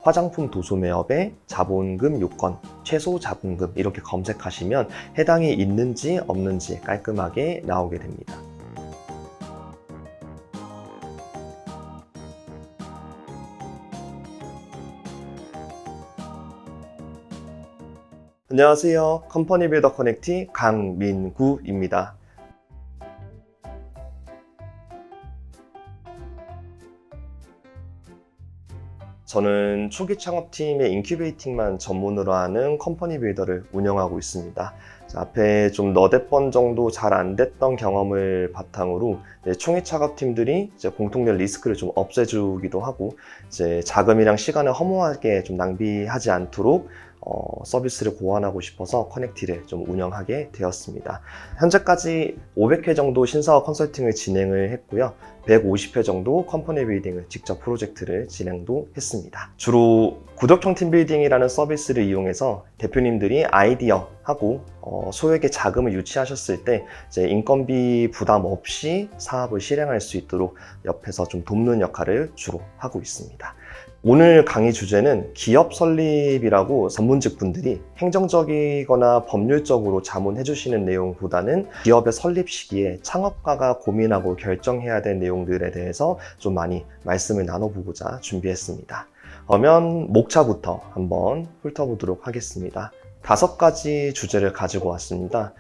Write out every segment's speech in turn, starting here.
화장품 도소 매업의 자본금 요건, 최소 자본금 이렇게 검색하시면 해당이 있는지 없는지 깔끔하게 나오게 됩니다. 안녕하세요. 컴퍼니 빌더 커넥트 강민구입니다. 저는 초기 창업팀의 인큐베이팅만 전문으로 하는 컴퍼니 빌더를 운영하고 있습니다. 앞에 좀 너댓 번 정도 잘 안 됐던 경험을 바탕으로 초기 창업팀들이 공통된 리스크를 좀 없애주기도 하고 자금이랑 시간을 허무하게 좀 낭비하지 않도록 서비스를 고안하고 싶어서 커넥티를 좀 운영하게 되었습니다. 현재까지 500회 정도 신사업 컨설팅을 진행을 했고요. 150회 정도 컴퍼니 빌딩을 직접 프로젝트를 진행도 했습니다. 주로 구독형 팀빌딩이라는 서비스를 이용해서 대표님들이 아이디어하고 소액의 자금을 유치하셨을 때 인건비 부담 없이 사업을 실행할 수 있도록 옆에서 좀 돕는 역할을 주로 하고 있습니다. 오늘 강의 주제는 기업 설립이라고 전문직 분들이 행정적이거나 법률적으로 자문해 주시는 내용보다는 기업의 설립 시기에 창업가가 고민하고 결정해야 될 내용들에 대해서 좀 많이 말씀을 나눠보고자 준비했습니다. 그러면 목차부터 한번 훑어보도록 하겠습니다. 5가지 주제를 가지고 왔습니다.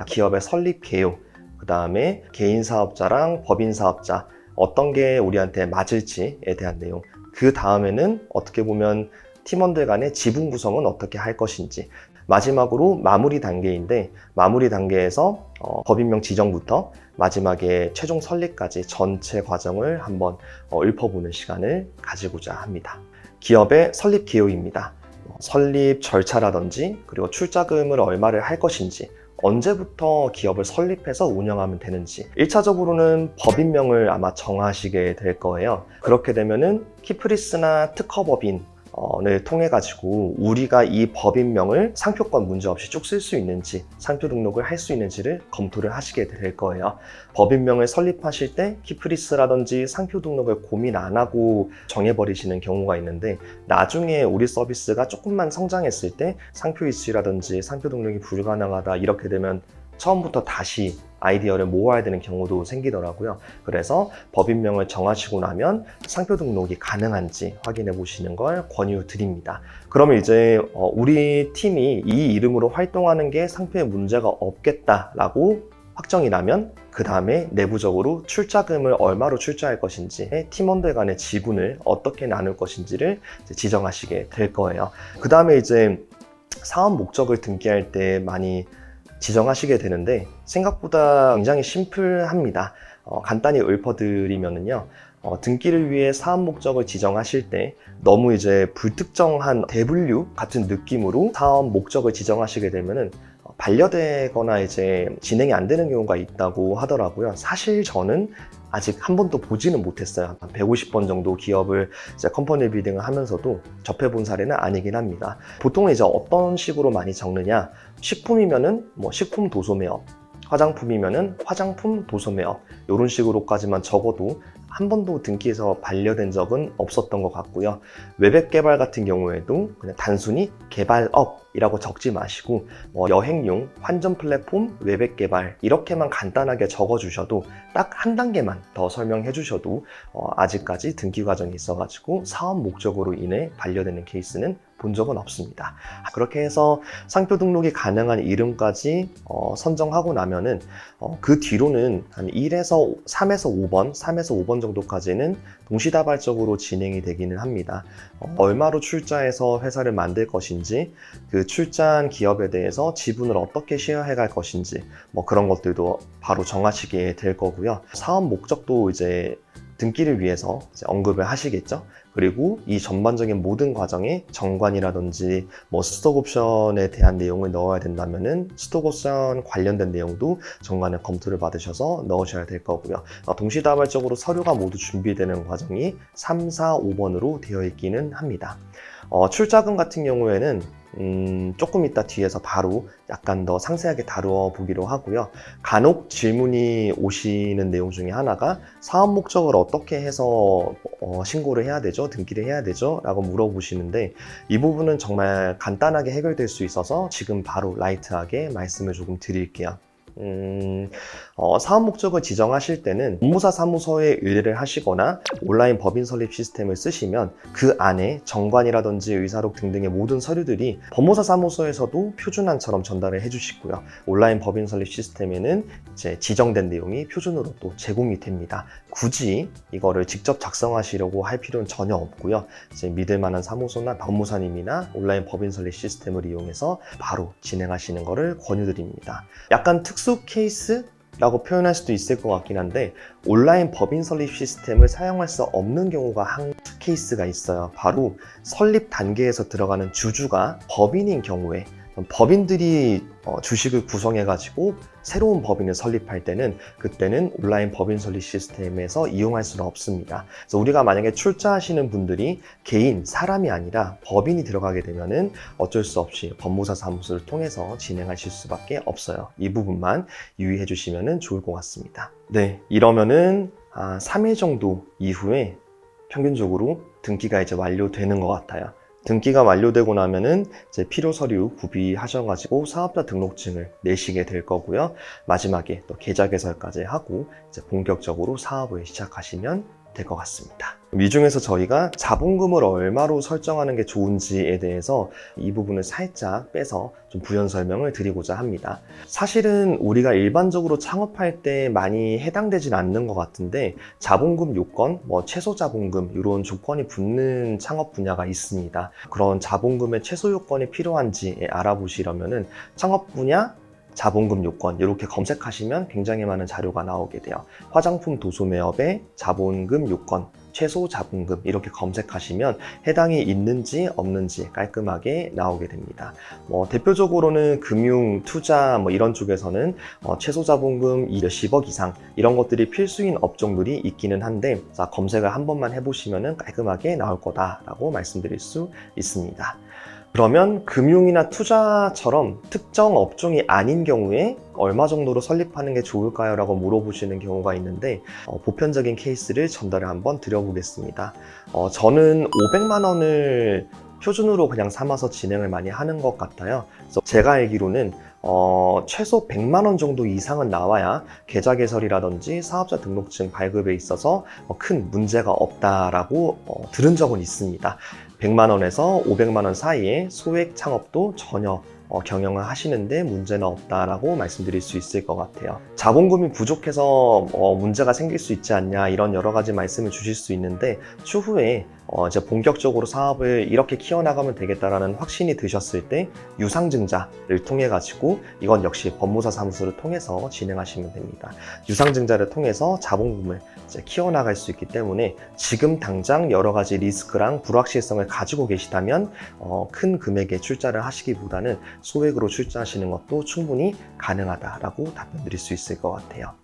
기업의 설립 개요, 그 다음에 개인 사업자랑 법인 사업자 어떤 게 우리한테 맞을지에 대한 내용, 그 다음에는 어떻게 보면 팀원들 간의 지분 구성은 어떻게 할 것인지, 마지막으로 마무리 단계인데 마무리 단계에서 법인명 지정부터 마지막에 최종 설립까지 전체 과정을 한번 읊어보는 시간을 가지고자 합니다. 기업의 설립 기호입니다. 설립 절차라든지 그리고 출자금을 얼마를 할 것인지, 언제부터 기업을 설립해서 운영하면 되는지, 1차적으로는 법인명을 아마 정하시게 될 거예요. 그렇게 되면은 키프리스나 특허법인을 통해 가지고 우리가 이 법인명을 상표권 문제없이 쭉 쓸 수 있는지, 상표 등록을 할 수 있는지를 검토를 하시게 될 거예요. 법인명을 설립하실 때 키프리스라든지 상표 등록을 고민 안 하고 정해버리시는 경우가 있는데, 나중에 우리 서비스가 조금만 성장했을 때 상표 이슈라든지 상표 등록이 불가능하다 이렇게 되면 처음부터 다시 아이디어를 모아야 되는 경우도 생기더라고요. 그래서 법인명을 정하시고 나면 상표 등록이 가능한지 확인해 보시는 걸 권유드립니다. 그러면 이제 우리 팀이 이 이름으로 활동하는 게 상표에 문제가 없겠다라고 확정이 나면 그 다음에 내부적으로 출자금을 얼마로 출자할 것인지, 팀원들 간의 지분을 어떻게 나눌 것인지를 지정하시게 될 거예요. 그 다음에 이제 사업 목적을 등기할 때 많이 지정하시게 되는데 생각보다 굉장히 심플합니다. 간단히 읊어드리면은요, 등기를 위해 사업 목적을 지정하실 때 너무 이제 불특정한 대분류 같은 느낌으로 사업 목적을 지정하시게 되면은 반려되거나 이제 진행이 안 되는 경우가 있다고 하더라고요. 사실 저는 아직 한 번도 보지는 못했어요. 150번 정도 기업을 컴퍼니 빌딩을 하면서도 접해본 사례는 아니긴 합니다. 보통은 이제 어떤 식으로 많이 적느냐, 식품이면은 식품 도소 매업, 화장품이면은 화장품 도소 매업, 이런 식으로까지만 적어도 한 번도 등기에서 반려된 적은 없었던 것 같고요. 웹앱 개발 같은 경우에도 그냥 단순히 개발업이라고 적지 마시고 여행용 환전 플랫폼 웹앱 개발 이렇게만 간단하게 적어주셔도 딱 한 단계만 더 설명해 주셔도 아직까지 등기 과정이 있어가지고 사업 목적으로 인해 반려되는 케이스는 본 적은 없습니다. 그렇게 해서 상표 등록이 가능한 이름까지 선정하고 나면은 그 뒤로는 한 3에서 5번 정도까지는 동시다발적으로 진행이 되기는 합니다. 얼마로 출자해서 회사를 만들 것인지, 그 출자한 기업에 대해서 지분을 어떻게 쉐어해 갈 것인지, 그런 것들도 바로 정하시게 될 거고요. 사업 목적도 이제 등기를 위해서 언급을 하시겠죠. 그리고 이 전반적인 모든 과정에 정관이라든지 스톡옵션에 대한 내용을 넣어야 된다면은 스톡옵션 관련된 내용도 정관에 검토를 받으셔서 넣으셔야 될 거고요. 동시다발적으로 서류가 모두 준비되는 과정이 3, 4, 5번으로 되어 있기는 합니다. 출자금 같은 경우에는 조금 이따 뒤에서 바로 약간 더 상세하게 다루어 보기로 하고요. 간혹 질문이 오시는 내용 중에 하나가 사업 목적을 어떻게 해서 신고를 해야 되죠? 등기를 해야 되죠? 라고 물어보시는데 이 부분은 정말 간단하게 해결될 수 있어서 지금 바로 라이트하게 말씀을 조금 드릴게요. 사업 목적을 지정하실 때는 법무사 사무소에 의뢰를 하시거나 온라인 법인 설립 시스템을 쓰시면 그 안에 정관이라든지 의사록 등등의 모든 서류들이 법무사 사무소에서도 표준안처럼 전달을 해주시고요. 온라인 법인 설립 시스템에는 이제 지정된 내용이 표준으로 또 제공이 됩니다. 굳이 이거를 직접 작성하시려고 할 필요는 전혀 없고요. 이제 믿을 만한 사무소나 법무사님이나 온라인 법인 설립 시스템을 이용해서 바로 진행하시는 것을 권유드립니다. 약간 특수 케이스라고 표현할 수도 있을 것 같긴 한데 온라인 법인 설립 시스템을 사용할 수 없는 경우가 한 케이스가 있어요. 바로 설립 단계에서 들어가는 주주가 법인인 경우에 법인들이 주식을 구성해가지고 새로운 법인을 설립할 때는 그때는 온라인 법인 설립 시스템에서 이용할 수는 없습니다. 그래서 우리가 만약에 출자하시는 분들이 개인, 사람이 아니라 법인이 들어가게 되면은 어쩔 수 없이 법무사 사무소를 통해서 진행하실 수밖에 없어요. 이 부분만 유의해 주시면 좋을 것 같습니다. 네, 이러면은 3일 정도 이후에 평균적으로 등기가 이제 완료되는 것 같아요. 등기가 완료되고 나면은 이제 필요 서류 구비하셔가지고 사업자 등록증을 내시게 될 거고요. 마지막에 또 계좌 개설까지 하고 이제 본격적으로 사업을 시작하시면 될 것 같습니다. 이 중에서 저희가 자본금을 얼마로 설정하는 게 좋은지에 대해서 이 부분을 살짝 빼서 좀 부연 설명을 드리고자 합니다. 사실은 우리가 일반적으로 창업할 때 많이 해당되진 않는 것 같은데 자본금 요건, 최소 자본금 이런 조건이 붙는 창업 분야가 있습니다. 그런 자본금의 최소 요건이 필요한지 알아보시려면은 창업 분야 자본금 요건 이렇게 검색하시면 굉장히 많은 자료가 나오게 돼요. 화장품 도소매업의 자본금 요건, 최소 자본금 이렇게 검색하시면 해당이 있는지 없는지 깔끔하게 나오게 됩니다. 대표적으로는 금융, 투자 이런 쪽에서는 최소 자본금 몇십억 이상 이런 것들이 필수인 업종들이 있기는 한데 자, 검색을 한 번만 해보시면 깔끔하게 나올 거다라고 말씀드릴 수 있습니다. 그러면 금융이나 투자처럼 특정 업종이 아닌 경우에 얼마 정도로 설립하는 게 좋을까요? 라고 물어보시는 경우가 있는데 보편적인 케이스를 전달을 한번 드려보겠습니다. 저는 500만 원을 표준으로 그냥 삼아서 진행을 많이 하는 것 같아요. 그래서 제가 알기로는 최소 100만 원 정도 이상은 나와야 계좌 개설이라든지 사업자 등록증 발급에 있어서 큰 문제가 없다라고 들은 적은 있습니다. 100만 원에서 500만 원 사이에 소액 창업도 전혀 경영을 하시는데 문제는 없다라고 말씀드릴 수 있을 것 같아요. 자본금이 부족해서 문제가 생길 수 있지 않냐 이런 여러 가지 말씀을 주실 수 있는데 추후에 이제 본격적으로 사업을 이렇게 키워나가면 되겠다라는 확신이 드셨을 때 유상증자를 통해 가지고 이건 역시 법무사 사무소를 통해서 진행하시면 됩니다. 유상증자를 통해서 자본금을 이제 키워나갈 수 있기 때문에 지금 당장 여러 가지 리스크랑 불확실성을 가지고 계시다면 큰 금액의 출자를 하시기보다는 소액으로 출자하시는 것도 충분히 가능하다라고 답변 드릴 수 있을 것 같아요.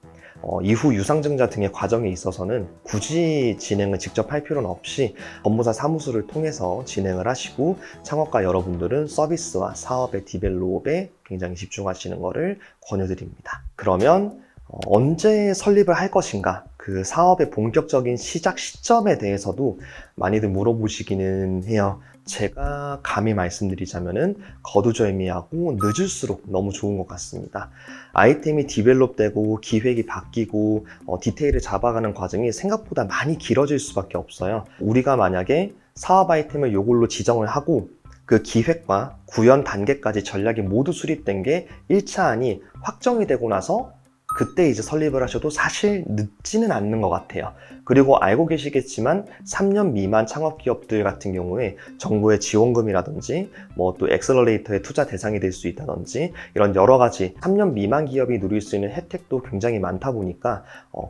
이후 유상증자 등의 과정에 있어서는 굳이 진행을 직접 할 필요는 없이 법무사 사무소를 통해서 진행을 하시고 창업가 여러분들은 서비스와 사업의 디벨롭에 굉장히 집중하시는 것을 권유드립니다. 그러면 언제 설립을 할 것인가? 그 사업의 본격적인 시작 시점에 대해서도 많이들 물어보시기는 해요. 제가 감히 말씀드리자면은 거두절미하고 늦을수록 너무 좋은 것 같습니다. 아이템이 디벨롭되고 기획이 바뀌고 디테일을 잡아가는 과정이 생각보다 많이 길어질 수밖에 없어요. 우리가 만약에 사업 아이템을 이걸로 지정을 하고 그 기획과 구현 단계까지 전략이 모두 수립된 게 1차안이 확정이 되고 나서 그때 이제 설립을 하셔도 사실 늦지는 않는 것 같아요. 그리고 알고 계시겠지만 3년 미만 창업기업들 같은 경우에 정부의 지원금이라든지 또 엑셀러레이터의 투자 대상이 될 수 있다든지 이런 여러 가지 3년 미만 기업이 누릴 수 있는 혜택도 굉장히 많다 보니까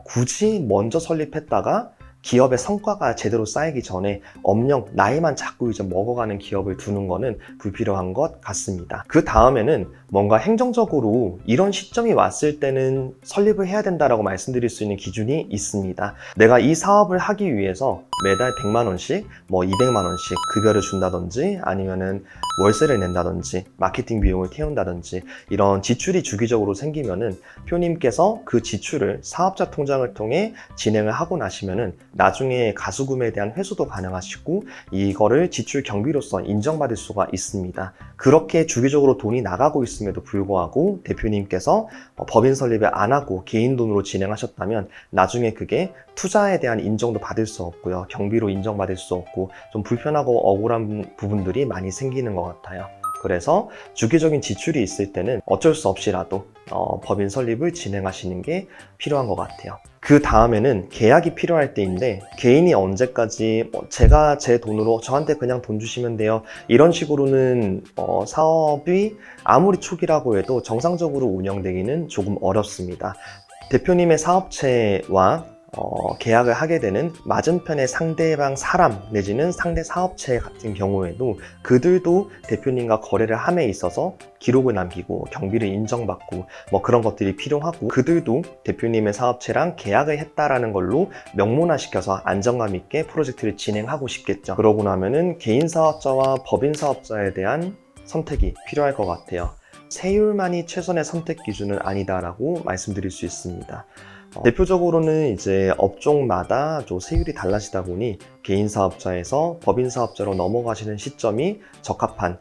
굳이 먼저 설립했다가 기업의 성과가 제대로 쌓이기 전에 엄령 나이만 자꾸 이제 먹어가는 기업을 두는 거는 불필요한 것 같습니다. 그 다음에는 뭔가 행정적으로 이런 시점이 왔을 때는 설립을 해야 된다라고 말씀드릴 수 있는 기준이 있습니다. 내가 이 사업을 하기 위해서 매달 100만 원씩, 뭐 200만 원씩 급여를 준다든지 아니면은 월세를 낸다든지 마케팅 비용을 태운다든지 이런 지출이 주기적으로 생기면은 표님께서 그 지출을 사업자 통장을 통해 진행을 하고 나시면은 나중에 가수금에 대한 회수도 가능하시고 이거를 지출 경비로서 인정받을 수가 있습니다. 그렇게 주기적으로 돈이 나가고 있음에도 불구하고 대표님께서 법인 설립을 안 하고 개인 돈으로 진행하셨다면 나중에 그게 투자에 대한 인정도 받을 수 없고요. 경비로 인정받을 수 없고 좀 불편하고 억울한 부분들이 많이 생기는 것 같아요. 그래서 주기적인 지출이 있을 때는 어쩔 수 없이라도 법인 설립을 진행하시는 게 필요한 것 같아요. 그 다음에는 계약이 필요할 때인데 개인이 언제까지 제가 제 돈으로 저한테 그냥 돈 주시면 돼요 이런 식으로는 사업이 아무리 초기라고 해도 정상적으로 운영되기는 조금 어렵습니다. 대표님의 사업체와 계약을 하게 되는 맞은편의 상대방 사람 내지는 상대 사업체 같은 경우에도 그들도 대표님과 거래를 함에 있어서 기록을 남기고 경비를 인정받고 뭐 그런 것들이 필요하고 그들도 대표님의 사업체랑 계약을 했다라는 걸로 명문화시켜서 안정감 있게 프로젝트를 진행하고 싶겠죠. 그러고 나면은 개인 사업자와 법인 사업자에 대한 선택이 필요할 것 같아요. 세율만이 최선의 선택 기준은 아니다라고 말씀드릴 수 있습니다. 대표적으로는 이제 업종마다 좀 세율이 달라지다 보니 개인 사업자에서 법인 사업자로 넘어가시는 시점이 적합한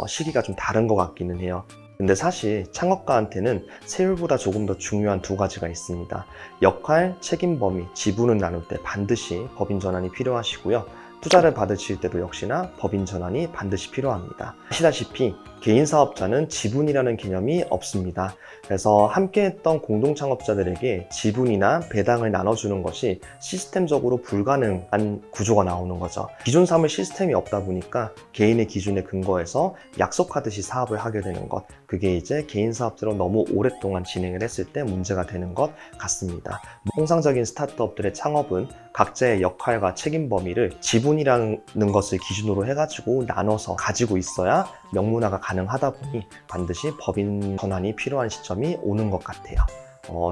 시기가 좀 다른 것 같기는 해요. 근데 사실 창업가한테는 세율보다 조금 더 중요한 두 가지가 있습니다. 역할, 책임 범위, 지분을 나눌 때 반드시 법인 전환이 필요하시고요. 투자를 받으실 때도 역시나 법인 전환이 반드시 필요합니다. 아시다시피 개인 사업자는 지분이라는 개념이 없습니다. 그래서 함께 했던 공동 창업자들에게 지분이나 배당을 나눠주는 것이 시스템적으로 불가능한 구조가 나오는 거죠. 기존 사물 시스템이 없다 보니까 개인의 기준에 근거해서 약속하듯이 사업을 하게 되는 것, 그게 이제 개인 사업자로 너무 오랫동안 진행을 했을 때 문제가 되는 것 같습니다. 통상적인 스타트업들의 창업은 각자의 역할과 책임 범위를 지분이라는 것을 기준으로 해가지고 나눠서 가지고 있어야 명문화가 가능하다 보니 반드시 법인 전환이 필요한 시점이 오는 것 같아요.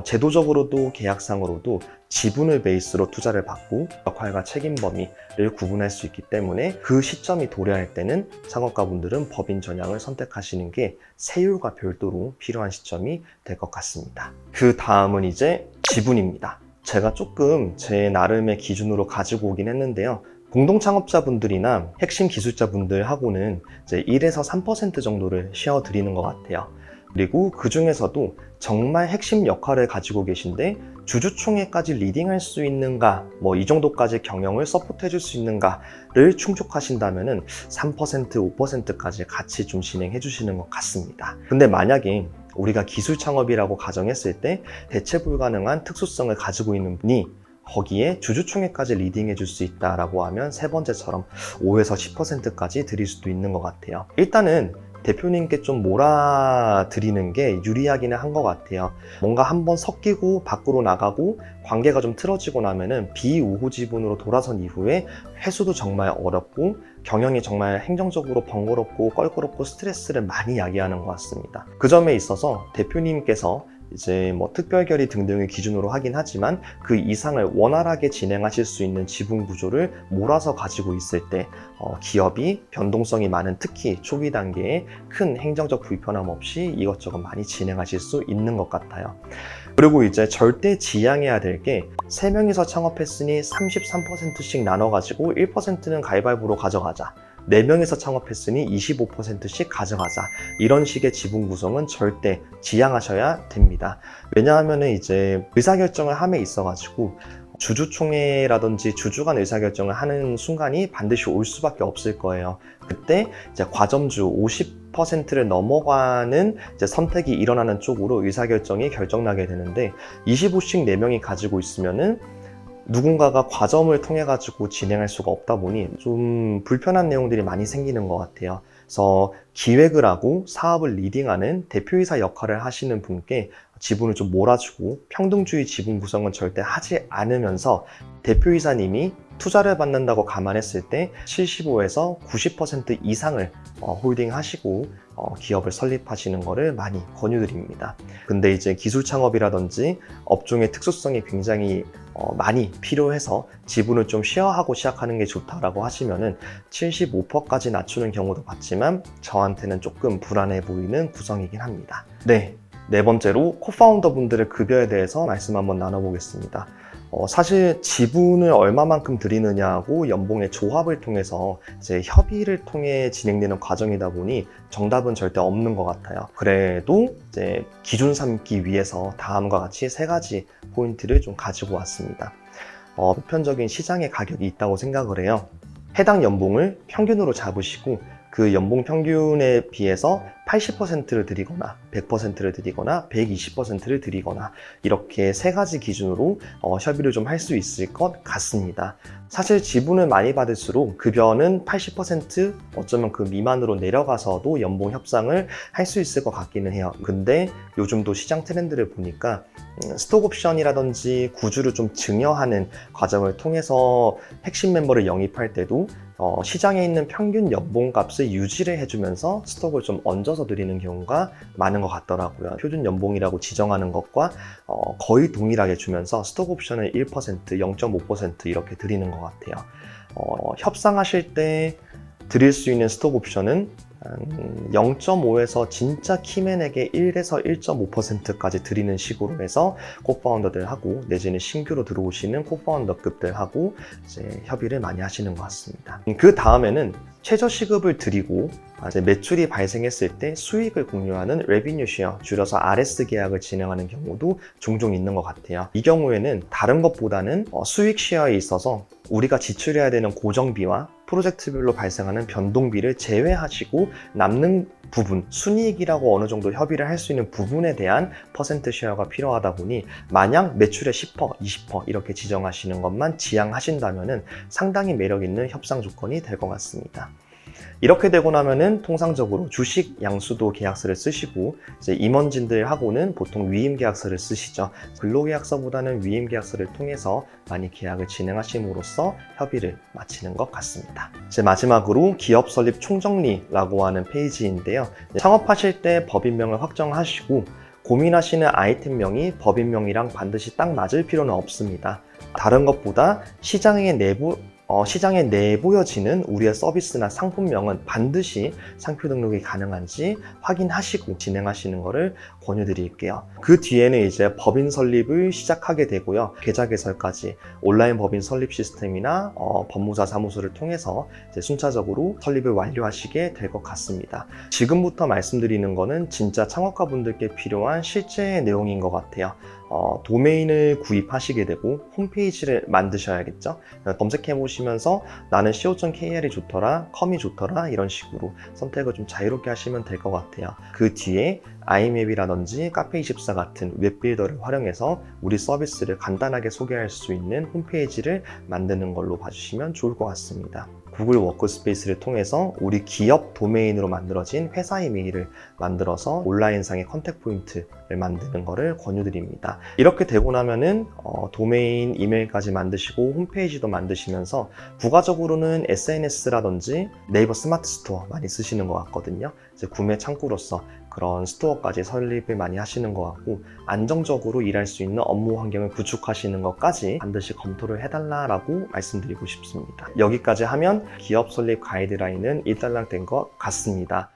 제도적으로도 계약상으로도 지분을 베이스로 투자를 받고 역할과 책임 범위를 구분할 수 있기 때문에 그 시점이 도래할 때는 창업가분들은 법인 전향을 선택하시는 게 세율과 별도로 필요한 시점이 될 것 같습니다. 그 다음은 이제 지분입니다. 제가 조금 제 나름의 기준으로 가지고 오긴 했는데요. 공동 창업자분들이나 핵심 기술자분들하고는 이제 1에서 3% 정도를 쉐어 드리는 것 같아요. 그리고 그 중에서도 정말 핵심 역할을 가지고 계신데 주주총회까지 리딩할 수 있는가, 뭐 이 정도까지 경영을 서포트해 줄 수 있는가를 충족하신다면은 3%, 5%까지 같이 좀 진행해 주시는 것 같습니다. 근데 만약에 우리가 기술 창업이라고 가정했을 때 대체 불가능한 특수성을 가지고 있는 분이 거기에 주주총회까지 리딩해 줄 수 있다라고 하면 세 번째처럼 5에서 10%까지 드릴 수도 있는 것 같아요. 일단은 대표님께 좀 몰아드리는 게 유리하기는 한 것 같아요. 뭔가 한번 섞이고 밖으로 나가고 관계가 좀 틀어지고 나면은 비우호 지분으로 돌아선 이후에 회수도 정말 어렵고 경영이 정말 행정적으로 번거롭고 껄끄럽고 스트레스를 많이 야기하는 것 같습니다. 그 점에 있어서 대표님께서 이제 뭐 특별결의 등등을 기준으로 하긴 하지만 그 이상을 원활하게 진행하실 수 있는 지분 구조를 몰아서 가지고 있을 때 기업이 변동성이 많은 특히 초기 단계에 큰 행정적 불편함 없이 이것저것 많이 진행하실 수 있는 것 같아요. 그리고 이제 절대 지양해야 될 게 3명이서 창업했으니 33%씩 나눠가지고 1%는 가위바위보로 가져가자. 4명이서 창업했으니 25%씩 가져가자. 이런 식의 지분 구성은 절대 지양하셔야 됩니다. 왜냐하면 이제 의사결정을 함에 있어가지고 주주총회라든지 주주 간 의사결정을 하는 순간이 반드시 올 수밖에 없을 거예요. 그때 이제 과점주 50%를 넘어가는 이제 선택이 일어나는 쪽으로 의사결정이 결정나게 되는데 25씩 4명이 가지고 있으면은 누군가가 과점을 통해 가지고 진행할 수가 없다 보니 좀 불편한 내용들이 많이 생기는 것 같아요. 그래서 기획을 하고 사업을 리딩하는 대표이사 역할을 하시는 분께 지분을 좀 몰아주고 평등주의 지분 구성은 절대 하지 않으면서 대표이사님이 투자를 받는다고 감안했을 때 75에서 90% 이상을 홀딩하시고 기업을 설립하시는 것을 많이 권유드립니다. 근데 이제 기술 창업이라든지 업종의 특수성이 굉장히 많이 필요해서 지분을 좀 쉐어하고 시작하는 게 좋다라고 하시면은 75%까지 낮추는 경우도 봤지만 저한테는 조금 불안해 보이는 구성이긴 합니다. 네 번째로 코파운더 분들의 급여에 대해서 말씀 한번 나눠보겠습니다. 사실 지분을 얼마만큼 드리느냐하고 연봉의 조합을 통해서 이제 협의를 통해 진행되는 과정이다 보니 정답은 절대 없는 것 같아요. 그래도 이제 기준 삼기 위해서 다음과 같이 3가지 포인트를 좀 가지고 왔습니다. 보편적인 시장의 가격이 있다고 생각을 해요. 해당 연봉을 평균으로 잡으시고 그 연봉 평균에 비해서 80%를 드리거나 100%를 드리거나 120%를 드리거나 이렇게 3가지 기준으로 협의를 좀 할 수 있을 것 같습니다. 사실 지분을 많이 받을수록 급여는 80% 어쩌면 그 미만으로 내려가서도 연봉 협상을 할 수 있을 것 같기는 해요. 근데 요즘도 시장 트렌드를 보니까 스톡옵션이라든지 구주를 좀 증여하는 과정을 통해서 핵심 멤버를 영입할 때도 시장에 있는 평균 연봉값을 유지를 해주면서 스톡을 좀 얹어서 드리는 경우가 많은 것 같더라고요. 표준 연봉이라고 지정하는 것과 거의 동일하게 주면서 스톡 옵션을 1%, 0.5% 이렇게 드리는 것 같아요. 협상하실 때 드릴 수 있는 스톡 옵션은 0.5에서 진짜 키맨에게 1에서 1.5%까지 드리는 식으로 해서 코파운더들하고 내지는 신규로 들어오시는 코파운더급들하고 이제 협의를 많이 하시는 것 같습니다. 그 다음에는 최저시급을 드리고 이제 매출이 발생했을 때 수익을 공유하는 레비뉴 쉐어, 줄여서 RS 계약을 진행하는 경우도 종종 있는 것 같아요. 이 경우에는 다른 것보다는 수익 쉐어에 있어서 우리가 지출해야 되는 고정비와 프로젝트별로 발생하는 변동비를 제외하시고 남는 부분, 순이익이라고 어느 정도 협의를 할 수 있는 부분에 대한 퍼센트 쉐어가 필요하다 보니 만약 매출의 10%, 20% 이렇게 지정하시는 것만 지향하신다면 상당히 매력 있는 협상 조건이 될 것 같습니다. 이렇게 되고 나면은 통상적으로 주식 양수도 계약서를 쓰시고 이제 임원진들하고는 보통 위임 계약서를 쓰시죠. 근로계약서보다는 위임 계약서를 통해서 많이 계약을 진행하심으로써 협의를 마치는 것 같습니다. 이제 마지막으로 기업 설립 총정리라고 하는 페이지인데요. 창업하실 때 법인명을 확정하시고 고민하시는 아이템명이 법인명이랑 반드시 딱 맞을 필요는 없습니다. 다른 것보다 시장에 내보여지는 우리의 서비스나 상품명은 반드시 상표 등록이 가능한지 확인하시고 진행하시는 것을 권유드릴게요. 그 뒤에는 이제 법인 설립을 시작하게 되고요. 계좌 개설까지 온라인 법인 설립 시스템이나 법무사 사무소를 통해서 이제 순차적으로 설립을 완료하시게 될 것 같습니다. 지금부터 말씀드리는 거는 진짜 창업가 분들께 필요한 실제 내용인 것 같아요. 도메인을 구입하시게 되고 홈페이지를 만드셔야겠죠. 검색해 보시면서 나는 co.kr이 좋더라, 컴이 좋더라 이런 식으로 선택을 좀 자유롭게 하시면 될 것 같아요. 그 뒤에 아이맵이라든지 카페24 같은 웹빌더를 활용해서 우리 서비스를 간단하게 소개할 수 있는 홈페이지를 만드는 걸로 봐주시면 좋을 것 같습니다. 구글 워크스페이스를 통해서 우리 기업 도메인으로 만들어진 회사 이메일을 만들어서 온라인상의 컨택 포인트를 만드는 것을 권유드립니다. 이렇게 되고 나면은 도메인 이메일까지 만드시고 홈페이지도 만드시면서 부가적으로는 SNS라든지 네이버 스마트 스토어 많이 쓰시는 것 같거든요. 이제 구매 창구로서 그런 스토어까지 설립을 많이 하시는 것 같고 안정적으로 일할 수 있는 업무 환경을 구축하시는 것까지 반드시 검토를 해달라고 말씀드리고 싶습니다. 여기까지 하면 기업 설립 가이드라인은 일단락된 것 같습니다.